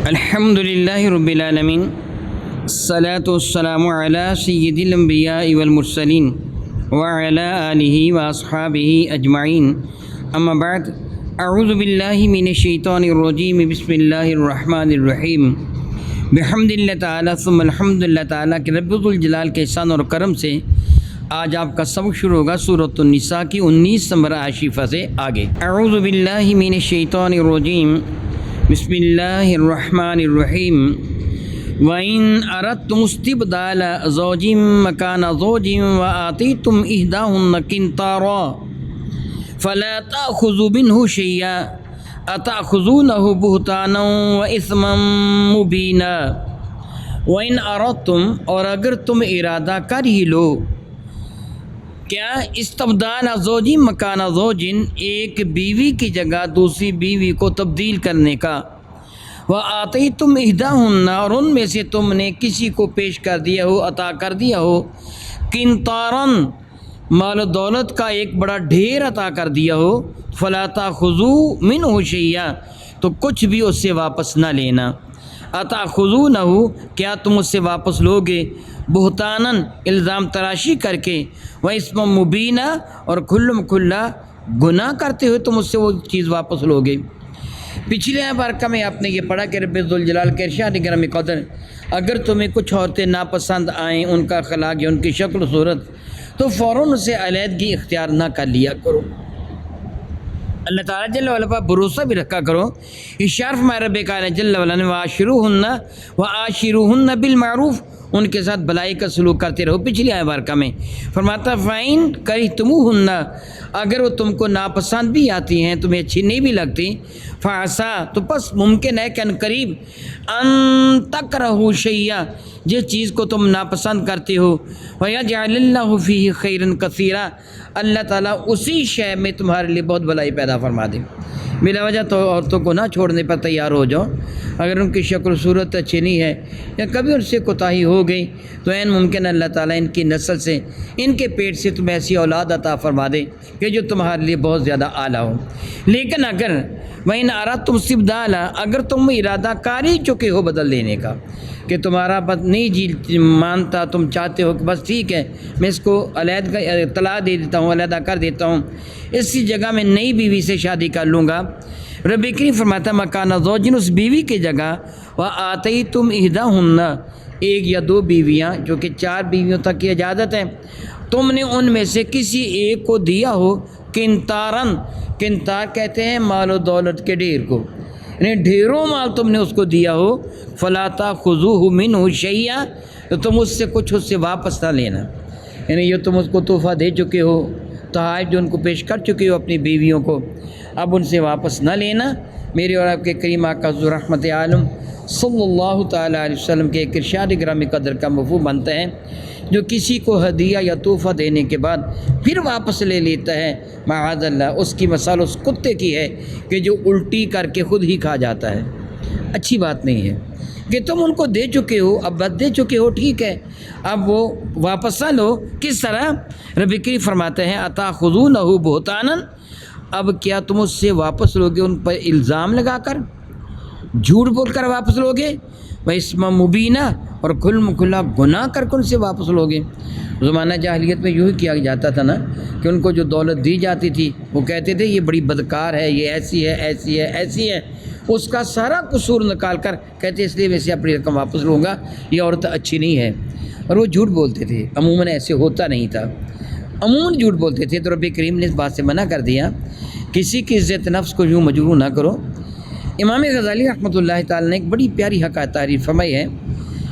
الحمد للہ رب العالمین، الصلاۃ والسلام علی سید الانبیاء والمرسلین وعلی آلہ واصحابہ اجمعین، اما بعد، اعوذ باللہ من الشیطان الرجیم، بسم اللہ الرحمن الرحیم، بحمد اللہ تعالیٰ ثم الحمد للہ تعالیٰ کے رب الجلال کے احسان اور کرم سے آج آپ کا سبق شروع ہوگا سورۃ النساء کی 19 نمبر عاشفہ سے آگے۔ اعوذ باللہ من الشیطان الرجیم، بسم اللہ الرحمن الرحیم، وَإِنْ أَرَدْتُمُ اسْتِبْدَالَ زَوْجٍ مَّكَانَ زَوْجٍ وَآتَيْتُمْ إِحْدَاهُنَّ قِنطَارًا فَلَا تَأْخُذُوا مِنْهُ شَيْئًا أَتَأْخُذُونَهُ بُهْتَانًا وَإِثْمًا مُّبِينًا۔ وَإِنْ أَرَدْتُمْ، اور اگر تم ارادہ کر ہی لو، کیا استبدال زوجی مکان زوجن، ایک بیوی کی جگہ دوسری بیوی کو تبدیل کرنے کا، وآتیتم احداہن، اور ان میں سے تم نے کسی کو پیش کر دیا ہو، عطا کر دیا ہو، قنطارن، مال و دولت کا ایک بڑا ڈھیر عطا کر دیا ہو، فلا تاخذوا منہ شیئا، تو کچھ بھی اس سے واپس نہ لینا، اتاخذونہ، کیا تم اس سے واپس لوگے، بہتانن، الزام تراشی کر کے، و اسم مبینہ، اور کھلم کھلا گناہ کرتے ہوئے تم اس سے وہ چیز واپس لوگے۔ پچھلے بارکہ میں آپ نے یہ پڑھا کہ رب ذوالجلال کے ارشاد گرامی قدر، اگر تمہیں کچھ عورتیں ناپسند آئیں، ان کا اخلاق یا ان کی شکل و صورت، تو فوراً اسے علیحدگی اختیار نہ کر لیا کرو، اللہ تعالیٰ جل وعلا پر بھروسہ بھی رکھا کرو۔ اشارہ فرمایا رب کائنات جل وعلا نے، وعاشروہن بالمعروف، ان کے ساتھ بھلائی کا سلوک کرتے رہو۔ پچھلی آیت بارکہ میں فرماتا فَإِن کَرِہْتُمُوهُنَّ، اگر وہ تم کو ناپسند بھی آتی ہیں، تمہیں اچھی نہیں بھی لگتی، فَعَسَىٰ، تو پس ممکن ہے کہ ان قریب، أَن تَكْرَهُوا شَيْئًا، جس چیز کو تم ناپسند کرتے ہو، وَيَجْعَلِ اللَّهُ فِيهِ خَيْرًا كَثِيرًا، اللہ تعالیٰ اسی شے میں تمہارے لیے بہت بھلائی پیدا فرما دے۔ بلا وجہ تو عورتوں کو نہ چھوڑنے پر تیار ہو جاؤ، اگر ان کی شکل و صورت اچھی نہیں ہے یا کبھی ان سے کوتاہی ہو گئی تو عین ممکن اللہ تعالیٰ ان کی نسل سے، ان کے پیٹ سے تمہیں ایسی اولاد عطا فرما دے کہ جو تمہارے لیے بہت زیادہ اعلیٰ ہو۔ لیکن اگر وَإِنْ أَرَدْتُمُ اسْتِبْدَالًا، اگر تم ارادہ کر ہی چکے ہو بدل دینے کا، کہ تمہارا بد نہیں جی مانتا، تم چاہتے ہو کہ بس ٹھیک ہے میں اس کو علیحدہ طلاق دے دیتا ہوں، علیحدہ کر دیتا ہوں، اسی جگہ میں نئی بیوی سے شادی کر لوں گا، رب کریم فرماتا مکانہ زوجن، اس بیوی کی جگہ، وآتیتم احداہن، ایک یا دو بیویاں، جو کہ 4 بیویوں تک کی اجازت ہے، تم نے ان میں سے کسی ایک کو دیا ہو، قنطارن، قنطار کہتے ہیں مال و دولت کے ڈھیر کو، یعنی ڈھیروں مال تم نے اس کو دیا ہو، فلا تاخذوہ منہ شیئا، تو تم اس سے کچھ اس سے واپس نہ لینا، یعنی یہ تم اس کو تحفہ دے چکے ہو، تحائف جو ان کو پیش کر چکے ہو اپنی بیویوں کو، اب ان سے واپس نہ لینا۔ میرے اور آپ کے کریم آقا حضور رحمت عالم صلی اللہ تعالیٰ علیہ وسلم کے ایک ارشاد گرامی قدر کا مفہوم بنتا ہے، جو کسی کو ہدیہ یا تحفہ دینے کے بعد پھر واپس لے لیتا ہے، معاذ اللہ، اس کی مثال اس کتے کی ہے کہ جو الٹی کر کے خود ہی کھا جاتا ہے۔ اچھی بات نہیں ہے کہ تم ان کو دے چکے ہو، اب بد دے چکے ہو، ٹھیک ہے، اب وہ واپس نہ لو۔ کس طرح؟ رب کریم فرماتے ہیں اتاخذونہ بہتانا، اب کیا تم اس سے واپس لوگے ان پر الزام لگا کر، جھوٹ بول کر واپس لوگے، وَإِثْمًا مُّبِينًا، اور کھلم کھلا گناہ کر کے ان سے واپس لوگے۔ زمانہ جاہلیت میں یوں ہی کیا جاتا تھا نا، کہ ان کو جو دولت دی جاتی تھی وہ کہتے تھے یہ بڑی بدکار ہے، یہ ایسی ہے ایسی ہے ایسی ہے، اس کا سارا قصور نکال کر کہتے اس لیے میں سے اپنی رقم واپس لوں گا، یہ عورت اچھی نہیں ہے، اور وہ جھوٹ بولتے تھے۔ عموماً ایسے ہوتا نہیں تھا، عموماً جھوٹ بولتے تھے، تو رب کریم نے اس بات سے منع کر دیا، کسی کی عزت نفس کو یوں مجروح نہ کرو۔ امام غزالی رحمۃ اللہ تعالیٰ نے ایک بڑی پیاری حکایت تعریف فرمائی ہے،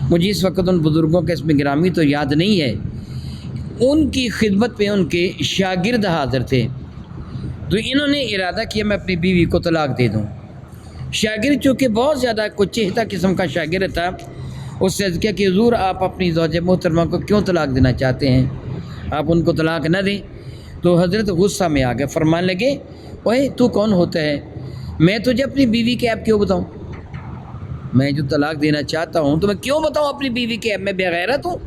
مجھے اس وقت ان بزرگوں کے اس میں گرامی تو یاد نہیں ہے، ان کی خدمت میں ان کے شاگرد حاضر تھے، تو انہوں نے ارادہ کیا میں اپنی بیوی کو طلاق دے دوں۔ شاگرد چونکہ بہت زیادہ کوئی چہتہ قسم کا شاگرد تھا، اس سے کیا کہ حضور آپ اپنی زوجہ محترمہ کو کیوں طلاق دینا چاہتے ہیں، آپ ان کو طلاق نہ دیں۔ تو حضرت غصہ میں آ گئے، فرمان لگے اوے تو کون ہوتا ہے، میں تجھے اپنی بیوی کے عیب کیوں بتاؤں، میں جو طلاق دینا چاہتا ہوں تو میں کیوں بتاؤں اپنی بیوی کے عیب، میں بے غیرت ہوں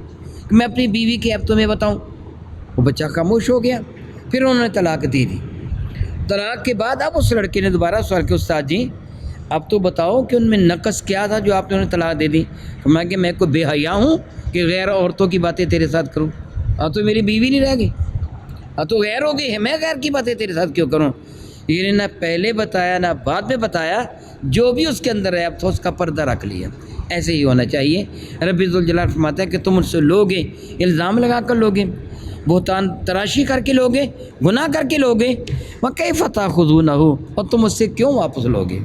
کہ میں اپنی بیوی کے عیب تمہیں بتاؤں۔ وہ بچہ خاموش ہو گیا، پھر انہوں نے طلاق دے دی۔ طلاق کے بعد اب اس لڑکے نے دوبارہ سوال کیا، استاد جی اب تو بتاؤ کہ ان میں نقص کیا تھا جو آپ نے انہیں طلاق دے دی؟ فرمایا کہ میں کوئی بے حیا ہوں کہ غیر عورتوں کی باتیں تیرے ساتھ کروں؟ اب تو میری بیوی نہیں رہ گئی، اب تو غیر ہو گئی ہے، میں غیر کی باتیں تیرے ساتھ کیوں کروں؟ یہ نے نہ پہلے بتایا نہ بعد میں بتایا، جو بھی اس کے اندر ہے اب تو اس کا پردہ رکھ لیا۔ ایسے ہی ہونا چاہیے۔ رب ذوالجلال فرماتا ہے کہ تم ان سے لوگے، الزام لگا کر لوگے، بہتان تراشی کر کے لوگے، گناہ کر کے لوگے، وَكَيْفَ تَأْخُذُونَهُ، اور تم اس سے کیوں واپس لوگے،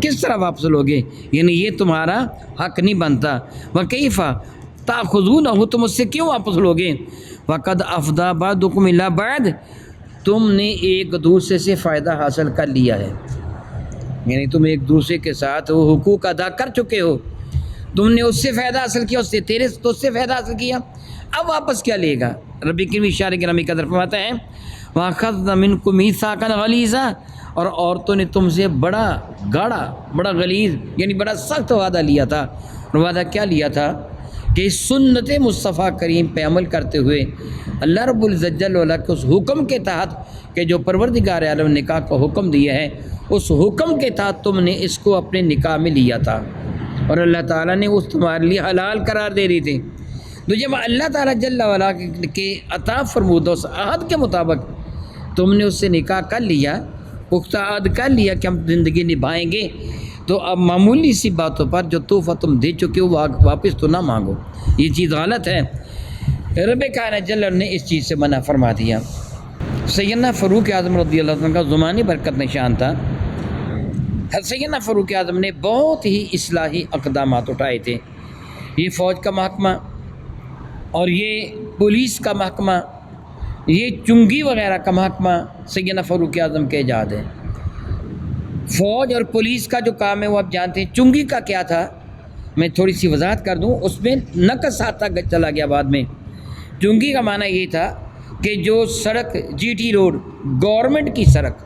کس طرح واپس لوگے؟ یعنی یہ تمہارا حق نہیں بنتا۔ وَكَيْفَ تَأْخُذُونَهُ، تم اس سے کیوں واپس لوگے؟ وَقَدْ أَفْضَىٰ بَعْضُكُمْ إِلَىٰ بَعْضٍ، تم نے ایک دوسرے سے فائدہ حاصل کر لیا ہے، یعنی تم ایک دوسرے کے ساتھ وہ حقوق ادا کر چکے ہو، تم نے اس سے فائدہ حاصل کیا، اس سے تیرے تو اس سے فائدہ حاصل کیا، اب واپس کیا لے گا؟ ربی کریم اشارے گرامی قدر فرماتا ہے وَأَخَذْنَا مِنْكُمْ مِيثَاقًا غَلِيظًا، اور عورتوں نے تم سے بڑا گاڑا، بڑا غلیظ یعنی بڑا سخت وعدہ لیا تھا۔ اور وعدہ کیا لیا تھا؟ کہ سنت مصطفیٰ کریم پہ عمل کرتے ہوئے اللہ رب العزت جل وعلا کے اس حکم کے تحت کہ جو پروردگار عالم نے نکاح کا حکم دیا ہے، اس حکم کے تحت تم نے اس کو اپنے نکاح میں لیا تھا، اور اللہ تعالیٰ نے اس تمہارے لیے حلال قرار دے رہی تھی۔ تو جب اللہ تعالیٰ جل وعلا کے عطا فرمودہ اس عہد کے مطابق تم نے اس سے نکاح کر لیا، پختہ عہد کر لیا کہ ہم زندگی نبھائیں گے، تو اب معمولی سی باتوں پر جو تحفہ تم دے چکے ہو واپس تو نہ مانگو، یہ چیز غلط ہے۔ رب کائنات جل نے اس چیز سے منع فرما دیا۔ سیدنا فاروق اعظم رضی اللہ عنہ کا زمانی برکت نشان تھا، سیدنا فاروق اعظم نے بہت ہی اصلاحی اقدامات اٹھائے تھے۔ یہ فوج کا محکمہ اور یہ پولیس کا محکمہ، یہ چنگی وغیرہ کا محکمہ سیدنا فاروق اعظم کے ایجاد ہے۔ فوج اور پولیس کا جو کام ہے وہ آپ جانتے ہیں۔ چنگی کا کیا تھا، میں تھوڑی سی وضاحت کر دوں، اس میں نقص آتا چلا گیا بعد میں۔ چنگی کا معنی یہ تھا کہ جو سڑک جی ٹی روڈ، گورنمنٹ کی سڑک،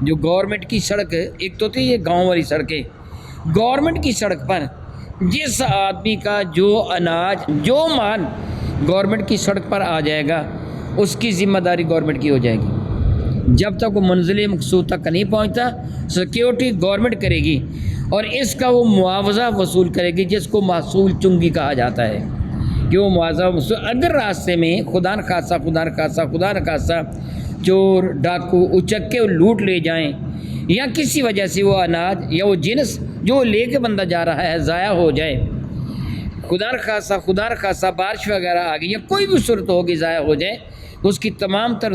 جو گورنمنٹ کی سڑک ہے، ایک تو تھی یہ گاؤں والی سڑکیں، گورنمنٹ کی سڑک پر جس آدمی کا جو اناج، جو مال گورنمنٹ کی سڑک پر آ جائے گا، اس کی ذمہ داری گورنمنٹ کی ہو جائے گی۔ جب تک وہ منزل مقصود تک نہیں پہنچتا، سیکیورٹی گورنمنٹ کرے گی، اور اس کا وہ معاوضہ وصول کرے گی جس کو محصول چنگی کہا جاتا ہے، کہ وہ معاوضہ وصول۔ اگر راستے میں خدا نخواستہ چور، ڈاکو، اچکے لوٹ لے جائیں، یا کسی وجہ سے وہ اناج یا وہ جنس جو لے کے بندہ جا رہا ہے ضائع ہو جائے، خدا نخواستہ بارش وغیرہ آ گئی یا کوئی بھی صورت ہوگی ضائع ہو جائے، تو اس کی تمام تر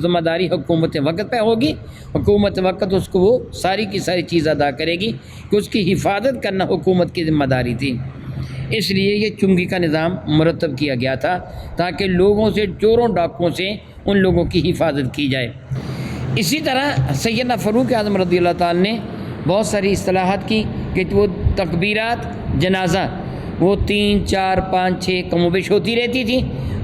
ذمہ داری حکومت وقت پہ ہوگی۔ حکومت وقت اس کو وہ ساری کی ساری چیز ادا کرے گی، کہ اس کی حفاظت کرنا حکومت کی ذمہ داری تھی۔ اس لیے یہ چنگی کا نظام مرتب کیا گیا تھا، تاکہ لوگوں سے، چوروں ڈاکوؤں سے ان لوگوں کی حفاظت کی جائے۔ اسی طرح سیدنا فاروق اعظم رضی اللہ تعالیٰ نے بہت ساری اصلاحات کی، کہ وہ تکبیرات جنازہ وہ 3، 4، 5، 6 کم و بیش ہوتی رہتی تھی۔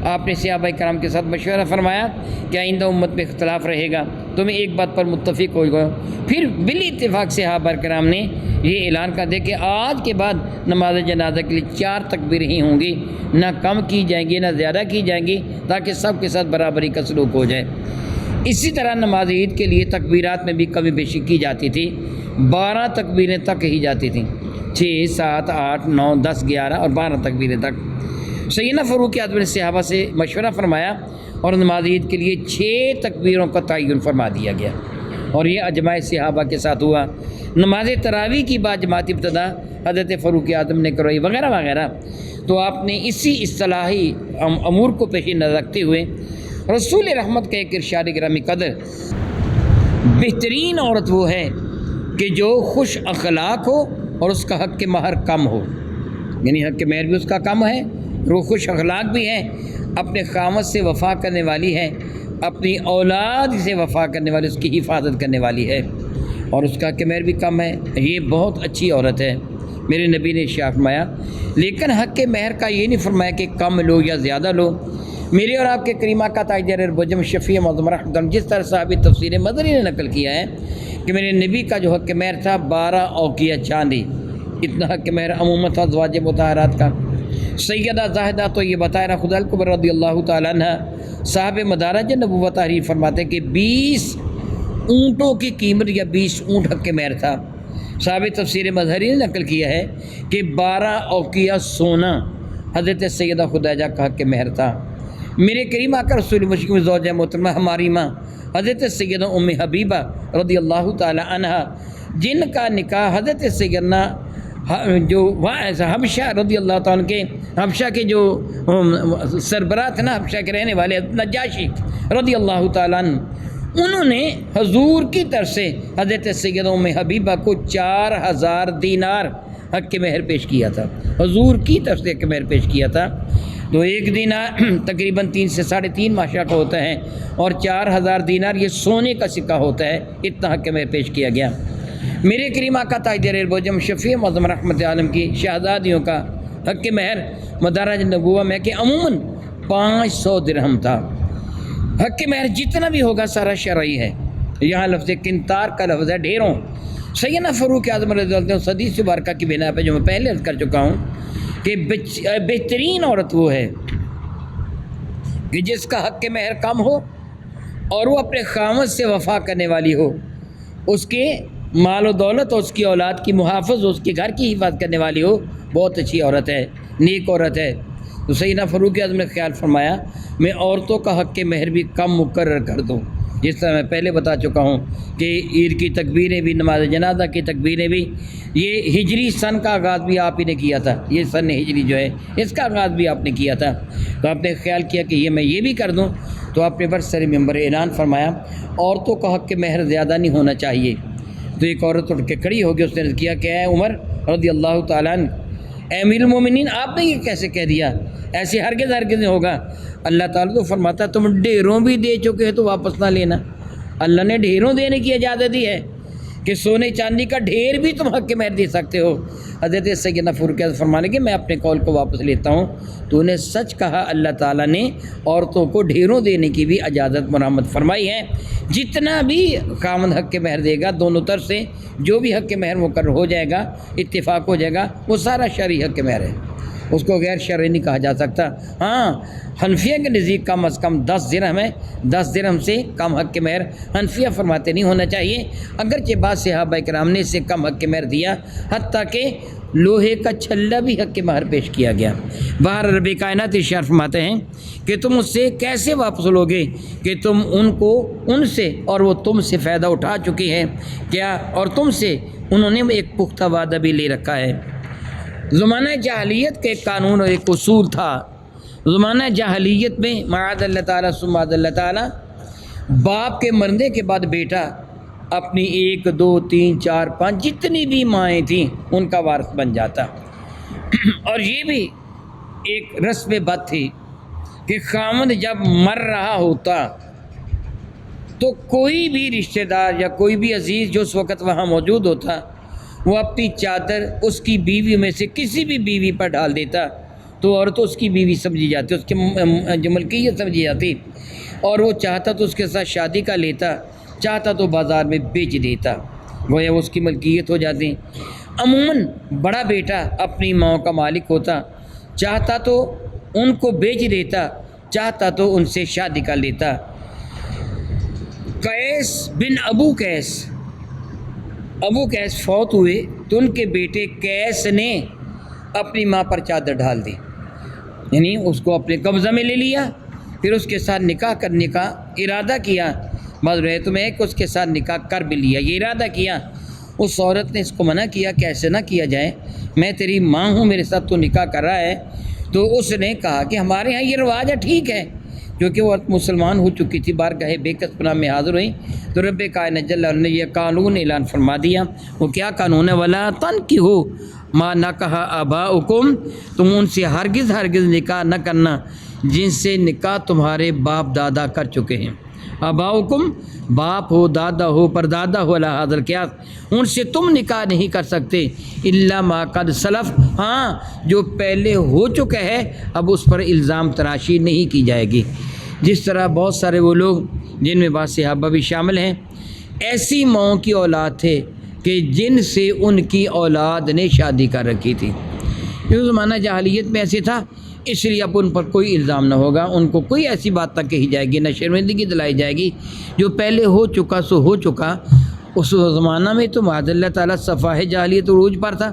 آپ نے صحابہ کرام کے ساتھ مشورہ فرمایا کہ آئندہ امت میں اختلاف رہے گا، تمہیں ایک بات پر متفق ہو گئے۔ پھر بال اتفاق صحابہ کرام نے یہ اعلان کر دیا کہ آج کے بعد نماز جنازہ کے لیے 4 تکبیریں ہی ہوں گی، نہ کم کی جائیں گی نہ زیادہ کی جائیں گی، تاکہ سب کے ساتھ برابری کا سلوک ہو جائے۔ اسی طرح نماز عید کے لیے تکبیرات میں بھی کمی بیشی کی جاتی تھی، 12 تکبیریں تک ہی جاتی تھیں، 6، 7، 8، 9، 10، 11 اور 12 تکبیریں تک۔ سیدنا فاروق اعظم نے صحابہ سے مشورہ فرمایا، اور نماز عید کے لیے 6 تکبیروں کا تعین فرما دیا گیا، اور یہ اجماع صحابہ کے ساتھ ہوا۔ نماز تراویح کی بعد جماعتی ابتدا حضرت فاروق اعظم نے کروائی وغیرہ وغیرہ۔ تو آپ نے اسی اصطلاحی امور کو پیش نظر رکھتے ہوئے رسول رحمت کا ایک ارشاد گرامی قدر، بہترین عورت وہ ہے کہ جو خوش اخلاق ہو اور اس کا حق مہر کم ہو، یعنی حق مہر بھی اس کا کم ہے، وہ خوش اخلاق بھی ہے، اپنے خامد سے وفا کرنے والی ہے، اپنی اولاد سے وفا کرنے والی، اس کی حفاظت کرنے والی ہے، اور اس کا حق مہر بھی کم ہے، یہ بہت اچھی عورت ہے۔ میرے نبی نے ارشاد فرمایا، لیکن حق مہر کا یہ نہیں فرمایا کہ کم لو یا زیادہ لو۔ میرے اور آپ کے کریمہ کا تاجر البجم شفیع معظم رحمۃ اللہ، جس طرح صحابی تفسیر مدنی نے نقل کیا ہے کہ میرے نبی کا جو حق مہر تھا 12 اوقیہ چاندی، اتنا حق مہر عموماً تھا ازواج مطہرات کا۔ سیدہ زاہدہ تو یہ بتایا رہا خدا الکبریٰ رضی اللہ تعالیٰ عنہ صاحب مدارج نبوت تحریر فرماتے کہ 20 اونٹوں کی قیمت یا 20 اونٹ حق مہر تھا۔ ثابت تفسیر مظہری نے نقل کیا ہے کہ 12 اوقیہ سونا حضرت سیدہ خدیجہ کا حق مہر تھا۔ میرے کریم آقا رسول مشکم زوجہ محترمہ ہماری ماں حضرت سیدہ ام حبیبہ رضی اللہ تعالی عنہا، جن کا نکاح حضرت سیدنا جو حبشہ رضی اللہ تعالیٰ کے حبشہ کے جو سربراہ تھے نا، حبشہ کے رہنے والے نجاشی رضی اللہ تعالیٰ عنہ، انہوں نے حضور کی طرف سے حضرت سیدہ ام حبیبہ کو 4000 دینار حق کے مہر پیش کیا تھا۔ حضور کی طرف سے حق کے مہر پیش کیا تھا۔ تو ایک دینار تقریباً 3 سے 3.5 ماشا کا ہوتا ہے، اور 4000 دینار یہ سونے کا سکہ ہوتا ہے۔ اتنا حق کے مہر پیش کیا گیا۔ میرے کریم آقا تاجدار البوجم شفیع معظم رحمت عالم کی شہزادیوں کا حق کے مہر مدارج نبوہ میں کہ عموماً 500 درہم تھا۔ حق کے مہر جتنا بھی ہوگا سارا شرعی ہے۔ یہاں لفظ قنطار کا لفظ ہے ڈھیروں۔ سیدنا فاروق اعظم رضی اللہ عنہ حدیث مبارکہ کی بنا پہ جو میں پہلے عرض کر چکا ہوں کہ بہترین عورت وہ ہے کہ جس کا حق کے مہر کم ہو اور وہ اپنے خامد سے وفا کرنے والی ہو، اس کے مال و دولت اور اس کی اولاد کی محافظ، اس کے گھر کی حفاظت کرنے والی ہو، بہت اچھی عورت ہے، نیک عورت ہے۔ تو سیدنا فاروق اعظم نے خیال فرمایا میں عورتوں کا حق کے مہر بھی کم مقرر کر دوں، جس طرح میں پہلے بتا چکا ہوں کہ عید کی تکبیریں بھی، نماز جنازہ کی تکبیریں بھی، یہ ہجری سن کا آغاز بھی آپ ہی نے کیا تھا، یہ سن ہجری جو ہے اس کا آغاز بھی آپ نے کیا تھا۔ تو آپ نے خیال کیا کہ میں یہ بھی کر دوں، تو آپ نے برسر ممبر اعلان فرمایا عورتوں کا حق کے مہر زیادہ نہیں ہونا چاہیے۔ تو ایک عورت اٹھ کے کھڑی ہو گئی، اس نے کیا کہ اے عمر رضی اللہ تعالیٰ عنہ، اے امیر المومنین، آپ نے یہ کیسے کہہ دیا؟ ایسے ہرگز نہیں ہوگا۔ اللہ تعالیٰ تو فرماتا تم ڈھیروں بھی دے چکے ہو تو واپس نہ لینا۔ اللہ نے ڈھیروں دینے کی اجازت دی ہے کہ سونے چاندی کا ڈھیر بھی تم حق کے مہر دے سکتے ہو۔ حضرت سیدنا فاروق اعظم فرمانے کہ میں اپنے قول کو واپس لیتا ہوں، تو انہیں سچ کہا، اللہ تعالیٰ نے عورتوں کو ڈھیروں دینے کی بھی اجازت مرحمت فرمائی ہے۔ جتنا بھی خامد حق کے مہر دے گا، دونوں طرف سے جو بھی حق کے مہر مقرر ہو جائے گا، اتفاق ہو جائے گا، وہ سارا شرعی حق کے مہر ہے، اس کو غیر شرعی نہیں کہا جا سکتا۔ ہاں، حنفیہ کے نزدیک کم از کم 10 درہم ہے، 10 درہم سے کم حق کے مہر حنفیہ فرماتے نہیں ہونا چاہیے، اگرچہ بعض صحابہ کرام نے اس سے کم حق کے مہر دیا، حتیٰ کہ لوہے کا چھلا بھی حق کے مہر پیش کیا گیا۔ باہر رب کائنات ارشاد فرماتے ہیں کہ تم اس سے کیسے واپس لوگے کہ تم ان سے اور وہ تم سے فائدہ اٹھا چکی ہیں کیا، اور تم سے انہوں نے ایک پختہ وعدہ بھی لے رکھا ہے۔ زمانہ جاہلیت کے ایک قانون اور ایک اصول تھا۔ زمانہ جاہلیت میں معاذ اللہ تعالیٰ ثم معاذ اللہ تعالیٰ، باپ کے مرنے کے بعد بیٹا اپنی 1 2 3 4 5 جتنی بھی مائیں تھیں ان کا وارث بن جاتا۔ اور یہ بھی ایک رسم بد تھی کہ خامد جب مر رہا ہوتا تو کوئی بھی رشتہ دار یا کوئی بھی عزیز جو اس وقت وہاں موجود ہوتا، وہ اپنی چادر اس کی بیوی میں سے کسی بھی بیوی پر ڈال دیتا، تو عورت اس کی بیوی سمجھی جاتی، اس کی جو ملکیت سمجھی جاتی، اور وہ چاہتا تو اس کے ساتھ شادی کا لیتا، چاہتا تو بازار میں بیچ دیتا، گویا وہ اس کی ملکیت ہو جاتی۔ عموماً بڑا بیٹا اپنی ماں کا مالک ہوتا، چاہتا تو ان کو بیچ دیتا، چاہتا تو ان سے شادی کر لیتا۔ قیس بن ابو قیس فوت ہوئے تو ان کے بیٹے قیس نے اپنی ماں پر چادر ڈال دی، یعنی اس کو اپنے قبضہ میں لے لیا، پھر اس کے ساتھ نکاح کرنے کا ارادہ کیا۔ بعض روایتوں میں کہ اس کے ساتھ نکاح کر بھی لیا، یہ ارادہ کیا۔ اس عورت نے اس کو منع کیا کہ ایسے نہ کیا جائے، میں تیری ماں ہوں، میرے ساتھ تو نکاح کر رہا ہے۔ تو اس نے کہا کہ ہمارے ہاں یہ رواج ہے، ٹھیک ہے، کیونکہ وہ مسلمان ہو چکی تھی، بارگاہ بیکس پناہ میں حاضر ہوئی، تو رب کائنات جل نے یہ قانون اعلان فرما دیا۔ وہ کیا قانون ہے؟ وَلَا تَنْكِحُوا مَا نَكَحَ آبَاؤُكُمْ، تم ان سے ہرگز نکاح نہ کرنا جن سے نکاح تمہارے باپ دادا کر چکے ہیں۔ آباؤکم، باپ ہو، دادا ہو، پردادا ہو، علی ھذا القیاس، ان سے تم نکاح نہیں کر سکتے، الا ما قد سلف، ہاں جو پہلے ہو چکا ہے اب اس پر الزام تراشی نہیں کی جائے گی۔ جس طرح بہت سارے وہ لوگ جن میں بعض صحابہ بھی شامل ہیں، ایسی ماؤں کی اولاد تھے کہ جن سے ان کی اولاد نے شادی کر رکھی تھی۔ یہ زمانہ جاہلیت میں ایسے تھا، اس لیے اب ان پر کوئی الزام نہ ہوگا، ان کو کوئی ایسی بات نہ کہی جائے گی، نہ شرمندگی دلائی جائے گی، جو پہلے ہو چکا سو ہو چکا، اس زمانہ میں تو معاذ اللہ تعالیٰ صفاح جاہلیت عروج پر تھا،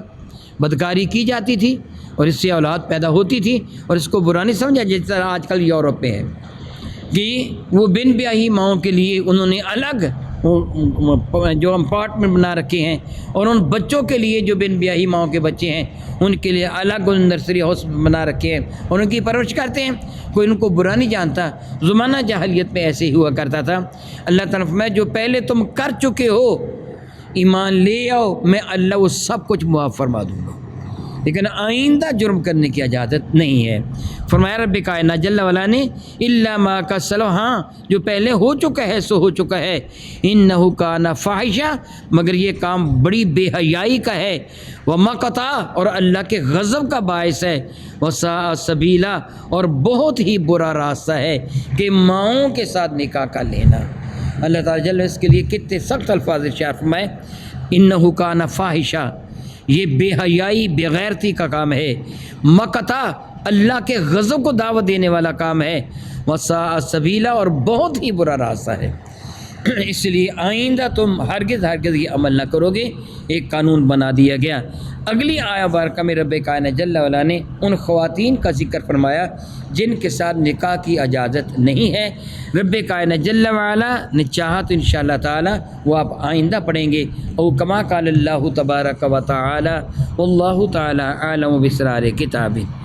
بدکاری کی جاتی تھی اور اس سے اولاد پیدا ہوتی تھی، اور اس کو برا نہیں سمجھا جس طرح آج کل یورپ میں ہے کہ وہ بن بیاہی ماؤں کے لیے انہوں نے الگ جو امپارٹمنٹ بنا رکھے ہیں، اور ان بچوں کے لیے جو بن بیاہی ماؤں کے بچے ہیں ان کے لیے الگ نرسری ہاؤس بنا رکھے ہیں اور ان کی پرورش کرتے ہیں۔ کوئی ان کو برا نہیں جانتا، زمانہ جاہلیت میں ایسے ہی ہوا کرتا تھا۔ اللہ تعالیٰ فرمایا جو پہلے تم کر چکے ہو ایمان لے آؤ، میں اللہ وہ سب کچھ معاف فرما دوں گا، لیکن آئندہ جرم کرنے کی اجازت نہیں ہے۔ فرمایا رب کائنات جل وعلا نے الا ما کا سلو، ہاں جو پہلے ہو چکا ہے سو ہو چکا ہے، انہ کان فاحشہ، مگر یہ کام بڑی بے حیائی کا ہے، ومقتا، اور اللہ کے غضب کا باعث ہے، وساء سبیلا، اور بہت ہی برا راستہ ہے کہ ماؤں کے ساتھ نکاح کا لینا۔ اللہ تعالیٰ جل اس کے لیے کتنے سخت الفاظ ارشاد فرمائے، انہ کان فاحشہ، یہ بے حیائی بے غیرتی کا کام ہے، مقتا، اللہ کے غضب کو دعوت دینے والا کام ہے، وساء سبیلا، اور بہت ہی برا راستہ ہے۔ اس لیے آئندہ تم ہرگز یہ عمل نہ کرو گے، ایک قانون بنا دیا گیا۔ اگلی آیہ بارکہ میں رب کائنات جل وعلا نے ان خواتین کا ذکر فرمایا جن کے ساتھ نکاح کی اجازت نہیں ہے۔ رب کائنات جل وعلا نے چاہا تو انشاءاللہ تعالی وہ آپ آئندہ پڑھیں گے، او کما قال اللہ تبارک و تعالی، واللہ تعالی اعلم باسرار کتابہ۔